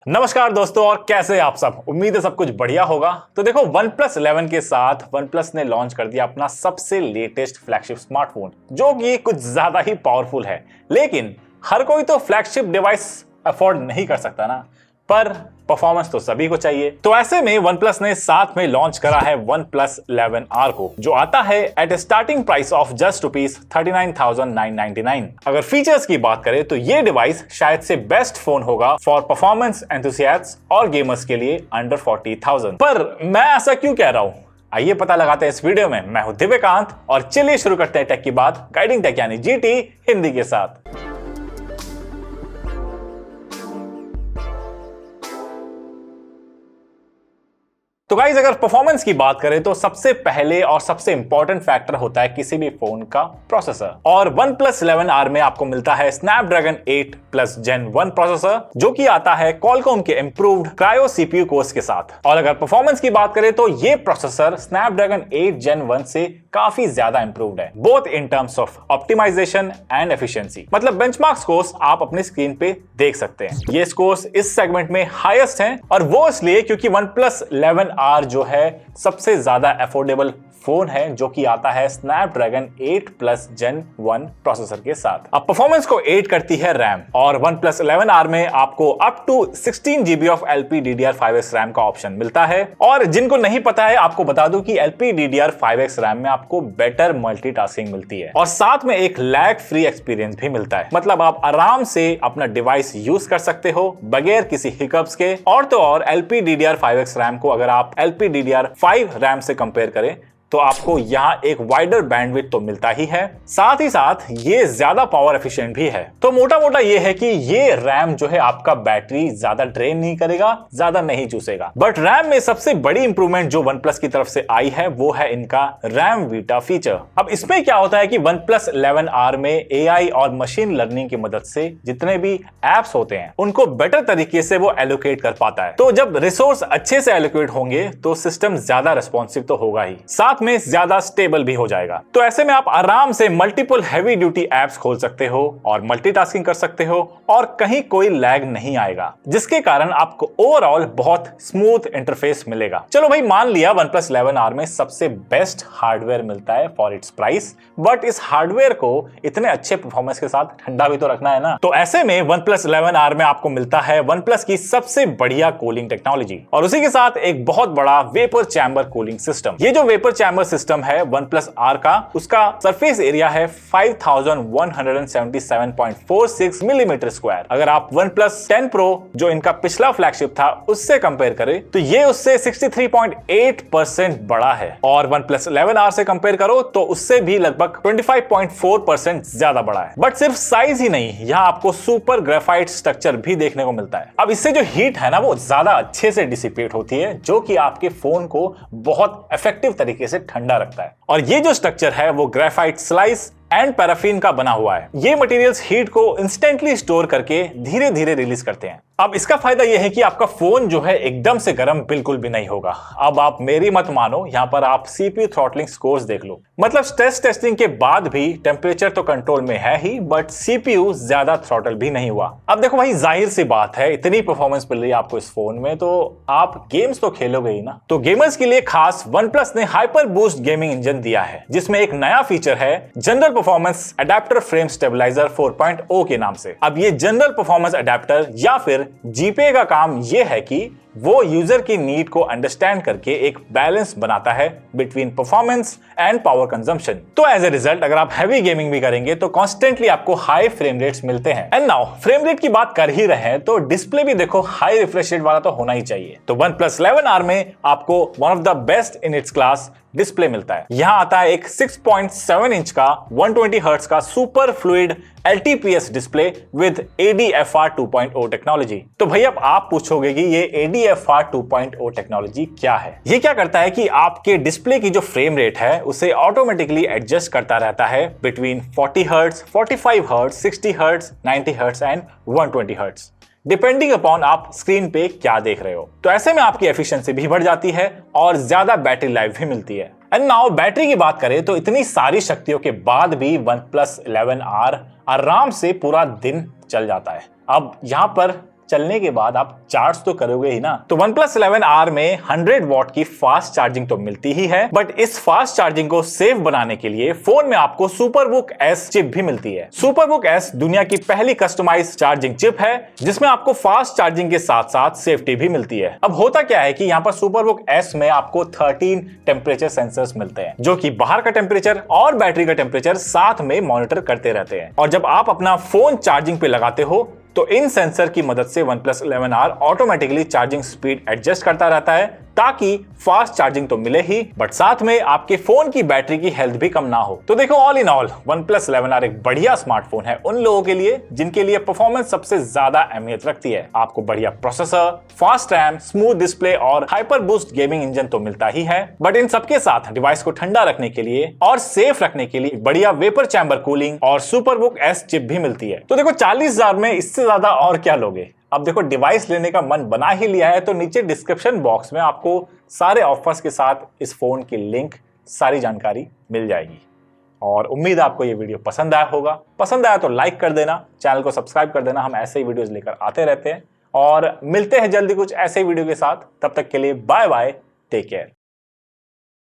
नमस्कार दोस्तों, और कैसे आप सब। उम्मीद है सब कुछ बढ़िया होगा। तो देखो, OnePlus 11 के साथ OnePlus ने लॉन्च कर दिया अपना सबसे लेटेस्ट फ्लैगशिप स्मार्टफोन, जो कि कुछ ज्यादा ही पावरफुल है। लेकिन हर कोई तो फ्लैगशिप डिवाइस अफोर्ड नहीं कर सकता ना, पर परफॉर्मेंस तो सभी को चाहिए। तो ऐसे में OnePlus ने साथ में लॉन्च करा है OnePlus 11R को, जो आता है at starting price of just ₹39,999। अगर फीचर्स की बात करें तो ये डिवाइस शायद से बेस्ट फोन होगा फॉर परफॉर्मेंस एंथुसियास्ट्स और गेमर्स के लिए अंडर 40,000। पर मैं ऐसा क्यों कह रहा हूं, आइए पता लगाते हैं इस वीडियो में। मैं हूं दिव्यकांत और चलिए शुरू करते हैं टेक की बात गाइडिंग टेक यानी जीटी हिंदी के साथ। तो गाइस, अगर परफॉर्मेंस की बात करें तो सबसे पहले और सबसे इंपॉर्टेंट फैक्टर होता है किसी भी फोन का प्रोसेसर, और OnePlus 11R में आपको मिलता है Snapdragon 8 Plus Gen 1 प्रोसेसर, जो कि आता है Qualcomm के इंप्रूव्ड क्रायो CPU कोर्स के साथ। और अगर परफॉर्मेंस की बात करें तो ये प्रोसेसर Snapdragon 8 Gen 1 से काफी ज्यादा इंप्रूव्ड है, both in terms of optimisation and efficiency. मतलब बेंचमार्क स्कोर्स आप अपनी स्क्रीन पे देख सकते हैं। ये स्कोर्स इस सेगमेंट में हाईएस्ट हैं, और वो इसलिए क्योंकि OnePlus 11R जो है सबसे ज्यादा अफोर्डेबल फोन है, जो कि आता है Snapdragon 8 Plus Gen 1 प्रोसेसर के साथ। अब परफॉर्मेंस को एड करती है रैम, और OnePlus 11R में आपको up to 16 GB of LPDDR5X RAM का ऑप्शन मिलता है। और जिनको नहीं पता है, आपको बता दूं कि LPDDR5X रैम में आपको बेटर मल्टीटास्किंग मिलती है, और साथ में एक लैग फ्री एक्सपीरियंस भी मिलता है। मतलब आप आराम से अपना डिवाइस यूज कर सकते हो बगैर किसी हिकअप्स के। और तो और LPDDR5X रैम को अगर आप LPDDR5 रैम से कंपेयर करें तो आपको यहां एक वाइडर बैंडविड्थ तो मिलता ही है, साथ ही साथ ये ज्यादा पावर एफिशिएंट भी है। तो मोटा मोटा ये है कि ये रैम जो है आपका बैटरी ज्यादा ड्रेन नहीं करेगा, ज्यादा नहीं चूसेगा। बट रैम में सबसे बड़ी इंप्रूवमेंट जो OnePlus की तरफ से आई है वो है इनका रैम वीटा फीचर। अब इसमें क्या होता है कि OnePlus 11R में AI और मशीन लर्निंग की मदद से जितने भी एप्स होते हैं उनको बेटर तरीके से वो एलोकेट कर पाता है। तो जब रिसोर्स अच्छे से एलोकेट होंगे तो सिस्टम ज्यादा रिस्पॉन्सिव तो होगा ही, साथ में ज्यादा स्टेबल भी हो जाएगा। तो ऐसे में आप आराम से मल्टीपल हैवी ड्यूटी एप्स खोल सकते हो और मल्टीटास्किंग कर सकते हो, और कहीं कोई लैग नहीं आएगा, जिसके कारण आपको ओवरऑल बहुत स्मूथ इंटरफेस मिलेगा। चलो भाई, मान लिया OnePlus 11R में सबसे बेस्ट हार्डवेयर मिलता है फॉर इट्स प्राइस, बट इस हार्डवेयर को इतने अच्छे परफॉर्मेंस के साथ ठंडा भी तो रखना है ना। तो ऐसे में OnePlus 11R में आपको मिलता है OnePlus की सबसे बढ़िया कूलिंग टेक्नोलॉजी, और उसी के साथ एक बहुत बड़ा वेपर चैम्बर कूलिंग सिस्टम। ये जो वेपर चैम्बर सिस्टम है OnePlus R का, उसका सरफेस एरिया है 5177.46 मिलीमीटर स्क्वायर। अगर आप OnePlus 10 Pro जो इनका पिछला फ्लैगशिप था उससे कंपेयर करें तो ये उससे 63.8% बड़ा है, और OnePlus 11R से कंपेयर करो तो उससे भी लगभग 25.4% ज्यादा बड़ा है। बट सिर्फ साइज ही नहीं, यहाँ आपको सुपर ग्रेफाइट स्ट्रक्चर भी देखने को मिलता है। अब इससे जो हीट है ना वो ज्यादा अच्छे से डिसिपेट होती है, जो कि आपके फोन को बहुत इफेक्टिव तरीके से ठंडा रखता है। और ये जो स्ट्रक्चर है वो ग्रेफाइट स्लाइस एंड पैराफिन का बना हुआ है। ये मटेरियल्स हीट को इंस्टेंटली स्टोर करके धीरे धीरे रिलीज करते हैं। अब इसका फायदा यह है कि आपका फोन जो है एकदम से गर्म बिल्कुल भी नहीं होगा। अब आप मेरी मत मानो, यहां पर आप CPU थ्रॉटलिंग स्कोर्स देख लो। मतलब स्ट्रेस टेस्टिंग के बाद भी टेम्परेचर तो कंट्रोल में है ही, बट CPU ज्यादा थ्रॉटल भी नहीं हुआ। अब देखो भाई, जाहिर सी बात है, इतनी परफॉर्मेंस मिल रही है आपको इस फोन में, तो आप गेम्स तो खेलोगे ही ना। तो गेमर्स के लिए खास OnePlus ने हाइपर बूस्ट गेमिंग इंजन दिया है, जिसमें एक नया फीचर है general performance adapter frame stabiliser 4.0 के नाम से। अब ये जनरल परफॉर्मेंस अडेप्टर या फिर जीपीए का काम ये है कि वो यूजर की नीड को अंडरस्टैंड करके एक बैलेंस बनाता है between performance and power consumption. तो एज ए रिजल्ट अगर आप हैवी गेमिंग भी करेंगे तो कॉन्स्टेंटली आपको हाई फ्रेम रेट्स मिलते हैं। एंड नाउ फ्रेम रेट की बात कर ही रहे हैं तो डिस्प्ले भी देखो हाई रिफ्रेश रेट वाला तो होना ही चाहिए। तो OnePlus 11R में आपको one of the best in its class display मिलता है। यहां आता है एक 6.7 इंच का 120 हर्ट्ज का super fluid LTPS display with ADFR 2.0 technology. तो भैया अब आप पूछोगे कि ये ADFR 2.0 टेक्नोलॉजी क्या है। ये क्या करता है कि आपके डिस्प्ले की जो फ्रेम रेट है उसे ऑटोमेटिकली एडजस्ट करता रहता है between 40 hertz, 45 hertz, 60 hertz, 90 hertz and 120 hertz, depending upon आप स्क्रीन पे क्या देख रहे हो। तो ऐसे में आपकी एफिशिएंसी भी बढ़ जाती है और ज्यादा बैटरी लाइफ भी मिलती है। एंड नाउ बैटरी की बात करें तो इतनी सारी शक्तियों के बाद भी OnePlus 11R आराम से पूरा दिन चल जाता है। अब यहां पर चलने के बाद आप चार्ज तो करोगे ही ना। तो OnePlus 11R में 100 वॉट की फास्ट चार्जिंग तो मिलती ही है, बट इस फास्ट चार्जिंग को सेफ बनाने के लिए फोन में आपको सुपरबुक एस चिप भी मिलती है। सुपरबुक एस दुनिया की पहली कस्टमाइज्ड चार्जिंग चिप है जिसमें आपको फास्ट चार्जिंग के साथ साथ सेफ्टी भी मिलती है। अब होता क्या है कि यहाँ पर सुपरबुक एस में आपको 13 टेम्परेचर सेंसर्स मिलते हैं जो कि बाहर का टेम्परेचर और बैटरी का टेम्परेचर साथ में मॉनिटर करते रहते हैं। और जब आप अपना फोन चार्जिंग पे लगाते हो तो इन सेंसर की मदद से OnePlus 11R automatically charging speed adjust करता रहता है ताकि फास्ट चार्जिंग तो मिले ही, बट साथ में आपके फोन की बैटरी की हेल्थ भी कम ना हो। तो देखो, all in all OnePlus 11R एक बढ़िया स्मार्टफोन है उन लोगों के लिए जिनके लिए परफॉर्मेंस सबसे ज्यादा अहमियत रखती है। आपको बढ़िया processor, fast RAM, smooth display और हाइपर बूस्ट गेमिंग इंजन तो मिलता ही है, बट इन सबके साथ डिवाइस को ठंडा रखने के लिए और सेफ रखने के लिए बढ़िया वेपर चैम्बर कूलिंग और सुपरबुक एस चिप भी मिलती है। तो देखो, 40,000 में इससे ज्यादा और क्या लोगे। अब देखो, डिवाइस लेने का मन बना ही लिया है तो नीचे डिस्क्रिप्शन बॉक्स में आपको सारे ऑफर्स के साथ इस फोन की लिंक, सारी जानकारी मिल जाएगी। और उम्मीद है आपको ये वीडियो पसंद आया होगा। पसंद आया तो लाइक कर देना, चैनल को सब्सक्राइब कर देना। हम ऐसे ही वीडियोस लेकर आते रहते हैं और मिलते हैं जल्दी कुछ ऐसे वीडियो के साथ। तब तक के लिए बाय बाय, टेक केयर।